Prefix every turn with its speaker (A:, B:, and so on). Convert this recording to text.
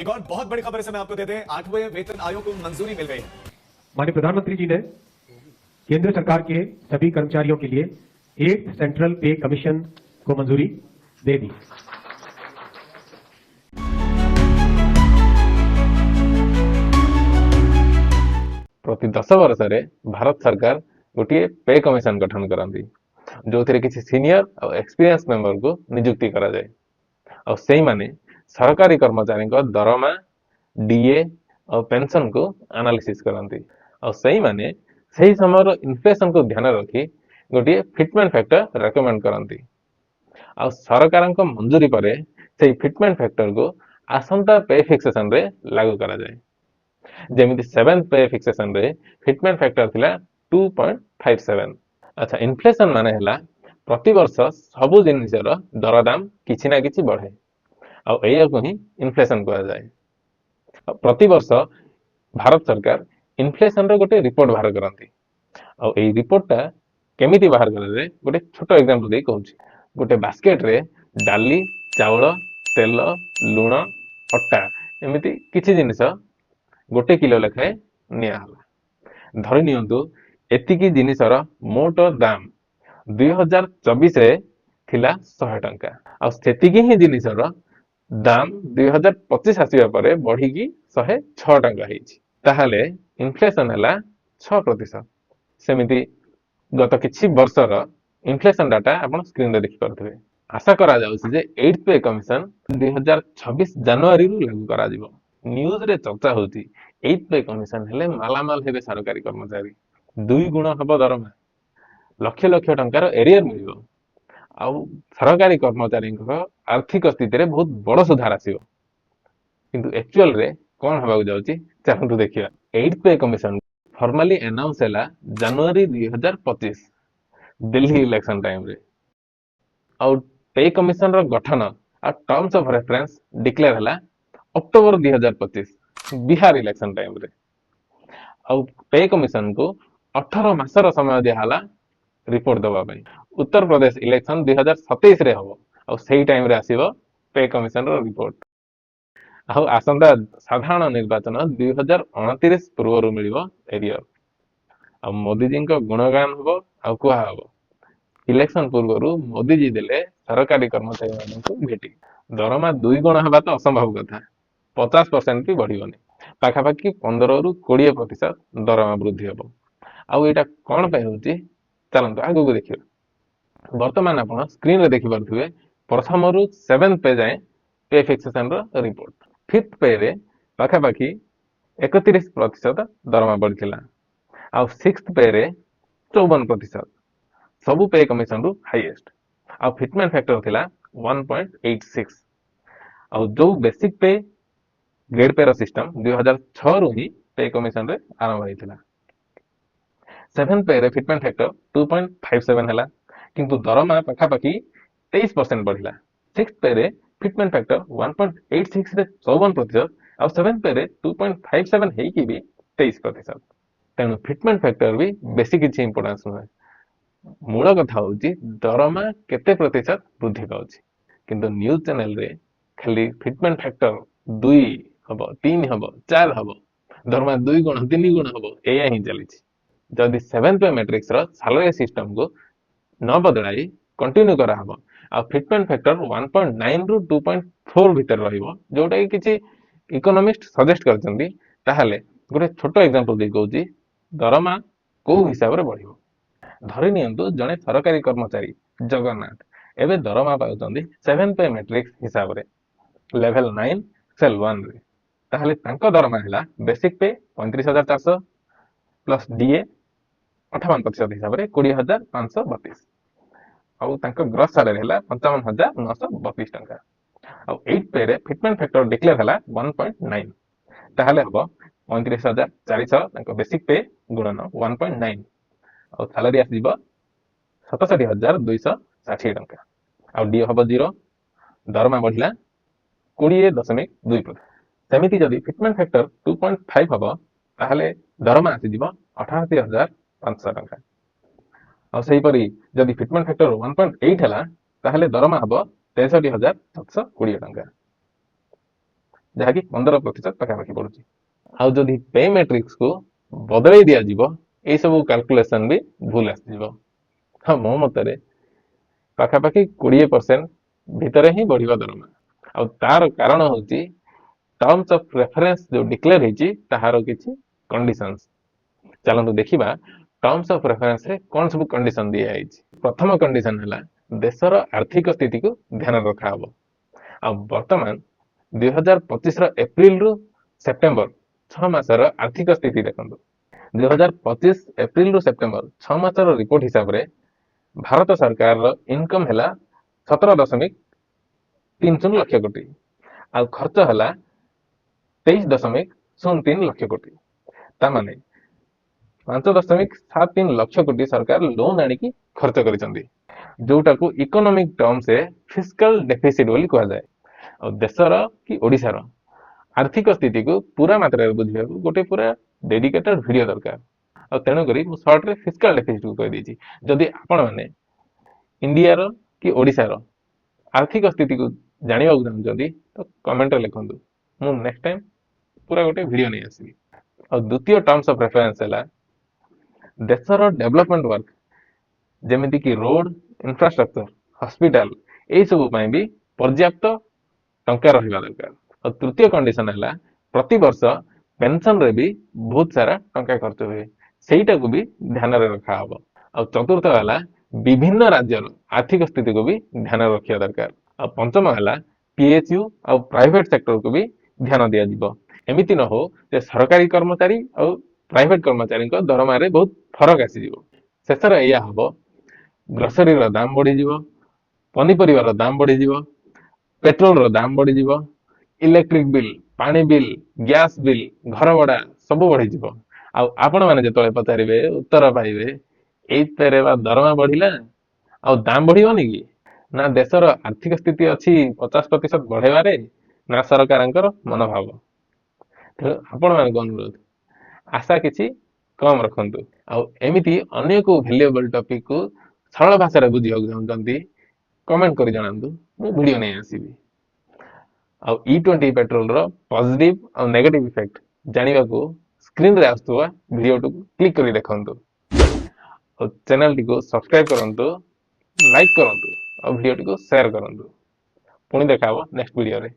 A: एक और बहुत बड़ी खबर इसे मैं आपको देते हैं, 8वें वेतन आयोग को मंजूरी मिल गई है।
B: माननीय प्रधानमंत्री जी ने केंद्र सरकार के सभी कर्मचारियों के लिए 8th सेंट्रल पे कमीशन को मंजूरी दे दी।
C: प्रति 10 वर्ष भारत सरकार गोटे पे कमिशन गठन करती जो किसी सीनियर और एक्सपीरियंस मेंबर को नियुक्ति करा जाए और से माने सरकारी कर्मचारी दरमा डीए और पेंशन को एनालिसिस करती और से माने सही समय इन्फ्लेशन को ध्यान रखी गोटे फिटमेंट फैक्टर रेकमेंड करती और सरकार मंजूरी पर से फिटमेंट फैक्टर को आसंता पे फिक्सेशन रे लागू करा जाए। जेमिति 7th पे फिक्सेशन रे फिटमेंट फैक्टर थिला 2.57। अच्छा, इन्फ्लेशन माने हला प्रति वर्ष सबु जिनिसर दरदाम किछि ना किछि बढ़े आ एया को ही इन्फ्लेशन कहा जाए। प्रति वर्ष भारत सरकार इन्फ्लेशन रो गोटे रिपोर्ट बाहर करंती आ एई रिपोर्टटा केमिति बाहर करा जाए गोटे छोटो एग्जांपल दे कहूची। गोटे बास्केट रे डाली चावल तेल लुण अट्टा एमिति किछि जिनिस गोटे किलो लेखाए नियाला धरी नियंतु एतिकी जिनिसर मोट दाम 2024 रे थिला 100 टंका आ सेतिकी ही जिनिसर दाम 2025 आसीबा परे बढ़िकी 106 टंका हेछि ताहाले इन्फ्लेशन हला 6%। सेमिति गत किछि वर्षर इन्फ्लेशन डाटा आपण स्क्रीन रे देखि परथिबे। आशा करा जाउछि जे 8th पे कमिशन 2026 जनवरी रु लागू करा जिवो। न्यूज रे चर्चा होती 8th पे कमिशन हेले मालामाल हेबे सरकारी कर्मचारी 2 गुण हबो दरमा लक्ष लक्ष टंकार एरियर मिलिबो आउ सरकारी कर्मचारी आर्थिक स्थिति रे बहुत बड़ सुधार आसीबो किंतु एक्चुअल रे कोन हबाक जाउची चलंतु देखिया। 8th पे कमिशन फॉर्मली अनाउंस हैला जनवरी 2025 दिल्ली इलेक्शन टाइम रे आउ पे कमिशन रो गठन आ टर्म्स ऑफ रेफरेंस डिक्लेयर हैला अक्टोबर 2025 बिहार इलेक्शन टाइम रे आउ पे कमिशन को 18 मासर समय दिया रिपोर्ट दबा पई। उत्तर प्रदेश इलेक्शन 2027 रे हबो आउ सेही टाइम रे आसीबो पे कमिशन रो रिपोर्ट आउ आसंदा साधारण निर्वाचन 2029 पूर्व मिलिबो एरियर आ मोदी जी को गुणगान हबो आउ कुहा हबो इलेक्शन पूर्व मोदी जी देले सरकारी कर्मचारी मानक भेटी दरमा 2 गुण हबा तो असंभव कथा 50% भी बढ़िबनी पाखापाखि 15 रु 20% दरमा वृद्धि हबो आउ एटा कोन पे होची चलंतु आगु को देखियो। वर्तमान आपण स्क्रीन रे देखि परथुवे प्रथम रु 7th पे जाए पे फिक्सेशन रो रिपोर्ट 5th पे रे पाखापाखि 31% दरमा बढ़िथिला आउ 6th पे रे 54% सबु पे कमिशन रु हाईएस्ट आउ फिटमेंट फैक्टर थिला 1.86 आउ जो बेसिक पे ग्रेड पे सिस्टम 2006 रु ही पे कमिशन रे आरंभ होइथिला। 7th पे रे फिटमेंट फैक्टर 2.57 हैला किंतु दरमा पाखापाखि 23% बढ़िला। 6th पे रे फिटमेंट फैक्टर 1.86 रे 54% आउ 7th पे रे 2.57 हेई कि भी 23%। तेनु फिटमेंट फैक्टर भी बेसी किछि इंपोर्टेंस नय मूल कथा होची दरमा केते प्रतिशत वृद्धि पाउची किंतु न्यूज चैनल रे खाली फिटमेंट फैक्टर 2 हबो 3 हबो 4 हबो दरमा 2 गुण 3 गुण हबो एया ही चलीछि। जदि 7th पे मैट्रिक्स रो सैलरी सिस्टम को न बदलाई कंटिन्यू करा हबो आ फिटमेंट फैक्टर 1.9 रु 2.4 भीतर रहिबो जोटा कि किछि इकोनॉमिस्ट सजेस्ट करचंदी ताहाले गोटे छोटो एग्जांपल दे कहूची दरमा को हिसाब रे बढ़िबो। धरि नियंतु जने सरकारी कर्मचारी जगन्नाथ एबे दरमा पाउचंदी 7th पे मैट्रिक्स हिसाब रे लेवल 9 सेल 1 रे ताहाले तांको दरमा हैला बेसिक पे 35400 प्लस डीए 58% हिसाब रे 20532 आउ तांको ग्रॉस सैलरी हैला 55932 टंका आउ 8th पे रे फिटमेंट फैक्टर डिक्लेयर हैला 1.9 ताहाले हबो 25400 तांको बेसिक पे गुणन 1.9 आउ सैलरी आसीबो 67260 टंका आउ डी हबो 0 दरमा बढ़िला 20.2%। सेमिति जदि फिटमेंट फैक्टर 2.5 हबो ताहाले दरमा आसी जिवो 88500 टंका आउ सही परी जदि फिटमेंट फैक्टर 1.8 हैला ताहाले दरमा हबो 63720 टंका। ଯାହାକି 15% ପାଖାପାଖି ପଡୁଛି। ଆଉ ଯଦି ପେ ମ୍ୟାଟ୍ରିକ୍ସ କୁ ବଦଳେଇ ଦିଆଯିବ ଏଇ ସବୁ କାଲକୁଲେସନ ବି ଭୁଲ ଆସିଯିବ। ହଁ, ମୋ ମତରେ ପାଖାପାଖି 20% ଭିତରେ ହିଁ ବଢିବ ଦରମା। ଆଉ ତାର କାରଣ ହଉଛି ଟର୍ମସ ଅଫ ରେଫରେନ୍ସ ଯୋଉ ଡିକ୍ଲେୟାର ହେଇଛି ତାହାର କିଛି କଣ୍ଡିସନ୍ସ। ଚାଲନ୍ତୁ ଦେଖିବା ଟର୍ମସ ଅଫ ରେଫରେନ୍ସ ରେ କଣ ସବୁ କଣ୍ଡିସନ ଦିଆଯାଇଛି। ପ୍ରଥମ କଣ୍ଡିସନ ହେଲା ଦେଶର ଆର୍ଥିକ ସ୍ଥିତିକୁ ଧ୍ୟାନରେ ରଖାହବ। ଆଉ ବର୍ତ୍ତମାନ 2025 ଏପ୍ରିଲରୁ ସେପ୍ଟେମ୍ବର 6 ମାସର ଆର୍ଥିକ ସ୍ଥିତି ଦେଖନ୍ତୁ। 2025 ଏପ୍ରିଲରୁ ସେପ୍ଟେମ୍ବର 6 ମାସର ରିପୋର୍ଟ ହିସାବରେ ଭାରତ ସରକାରର ଇନକମ ହେଲା 17.30 ଲକ୍ଷ କୋଟି, ଆଉ ଖର୍ଚ୍ଚ ହେଲା 23.03 ଲକ୍ଷ କୋଟି। ତାମାନେ 5.73 ଲକ୍ଷ କୋଟି ସରକାର ଲୋନ ଆଣିକି ଖର୍ଚ୍ଚ କରିଛନ୍ତି, ଯୋଉଟାକୁ ଇକୋନୋମିକ ଟର୍ମସରେ ଫିସ୍କାଲ ଡେଫିସିଟ ବୋଲି କୁହାଯାଏ। ଆଉ ଦେଶର କି ଓଡ଼ିଶାର ଆର୍ଥିକ ସ୍ଥିତିକୁ ପୁରା ମାତ୍ରାରେ ବୁଝିବାକୁ ଗୋଟେ ପୁରା ଡେଡିକେଟେଡ ଭିଡିଓ ଦରକାର। ଆଉ ତେଣୁକରି ମୁଁ ସର୍ଟରେ ଫିସ୍କାଲ ଡେଫିସିଟକୁ କହିଦେଇଛି। ଯଦି ଆପଣମାନେ ଇଣ୍ଡିଆର କି ଓଡ଼ିଶାର ଆର୍ଥିକ ସ୍ଥିତିକୁ ଜାଣିବାକୁ ଚାହୁଁଛନ୍ତି ତ କମେଣ୍ଟରେ ଲେଖନ୍ତୁ, ମୁଁ ନେକ୍ସଟ ଟାଇମ ପୁରା ଗୋଟେ ଭିଡିଓ ନେଇ ଆସିବି। ଆଉ ଦ୍ୱିତୀୟ ଟର୍ମସ ଅଫ ରେଫରେନ୍ସ ହେଲା ଦେଶର ଡେଭଲପମେଣ୍ଟ ୱାର୍କ, ଯେମିତିକି ରୋଡ, ଇନଫ୍ରାଷ୍ଟ୍ରକ୍ଚର, ହସ୍ପିଟାଲ ଏଇ ସବୁ ପାଇଁ ବି ପର୍ଯ୍ୟାପ୍ତ ଟଙ୍କା ରହିବା ଦରକାର। ଆଉ ତୃତୀୟ କଣ୍ଡିସନ ହେଲା ପ୍ରତିବର୍ଷ ପେନସନରେ ବି ବହୁତ ସାରା ଟଙ୍କା ଖର୍ଚ୍ଚ ହୁଏ, ସେଇଟାକୁ ବି ଧ୍ୟାନରେ ରଖାହବ। ଆଉ ଚତୁର୍ଥ ହେଲା ବିଭିନ୍ନ ରାଜ୍ୟର ଆର୍ଥିକ ସ୍ଥିତିକୁ ବି ଧ୍ୟାନରେ ରଖିବା ଦରକାର। ଆଉ ପଞ୍ଚମ ହେଲା PSU ଆଉ ପ୍ରାଇଭେଟ ସେକ୍ଟରକୁ ବି ଧ୍ୟାନ ଦିଆଯିବ। ଏମିତି ନ ହଉ ଯେ ସରକାରୀ କର୍ମଚାରୀ ଆଉ ପ୍ରାଇଭେଟ କର୍ମଚାରୀଙ୍କ ଦରମାରେ ବହୁତ ଫରକ ଆସିଯିବ। ଶେଷରେ ଏଇଆ ହବ ଗ୍ରୋସରୀର ଦାମ ବଢିଯିବ, ପନିପରିବାର ଦାମ ବଢିଯିବ, ପେଟ୍ରୋଲର ଦାମ ବଢିଯିବ, ଇଲେକ୍ଟ୍ରିକ ବିଲ୍, ପାଣି ବିଲ୍, ଗ୍ୟାସ ବିଲ୍, ଘର ଭଡା ସବୁ ବଢିଯିବ। ଆଉ ଆପଣମାନେ ଯେତେବେଳେ ପଚାରିବେ ଉତ୍ତର ପାଇବେ ଏଇଥିରେ ବା ଦରମା ବଢିଲା ଆଉ ଦାମ ବଢିବନି କି? ନା ଦେଶର ଆର୍ଥିକ ସ୍ଥିତି ଅଛି 50% ବଢେଇବାରେ, ନା ସରକାରଙ୍କର ମନୋଭାବ। ତେଣୁ ଆପଣମାନଙ୍କ ଅନୁରୋଧ ଆଶା କିଛି କମ ରଖନ୍ତୁ। ଆଉ ଏମିତି ଅନ୍ୟ କୋଉ ଭ୍ୟାଲୁଏବଲ ଟପିକକୁ ସରଳ ଭାଷାରେ ବୁଝିବାକୁ ଚାହୁଁଛନ୍ତି କମେଣ୍ଟ କରି ଜଣାନ୍ତୁ, ମୁଁ ଭିଡିଓ ନେଇ ଆସିବି। ଆଉ E20 ପେଟ୍ରୋଲର ପଜିଟିଭ ଆଉ ନେଗେଟିଭ ଇଫେକ୍ଟ ଜାଣିବାକୁ ସ୍କ୍ରିନରେ ଆସୁଥିବା ଭିଡିଓଟିକୁ କ୍ଲିକ୍ କରି ଦେଖନ୍ତୁ। ଆଉ ଚ୍ୟାନେଲଟିକୁ ସବସ୍କ୍ରାଇବ କରନ୍ତୁ, ଲାଇକ୍ କରନ୍ତୁ ଆଉ ଭିଡିଓଟିକୁ ସେୟାର କରନ୍ତୁ। ପୁଣି ଦେଖା ହବ ନେକ୍ସଟ ଭିଡିଓରେ।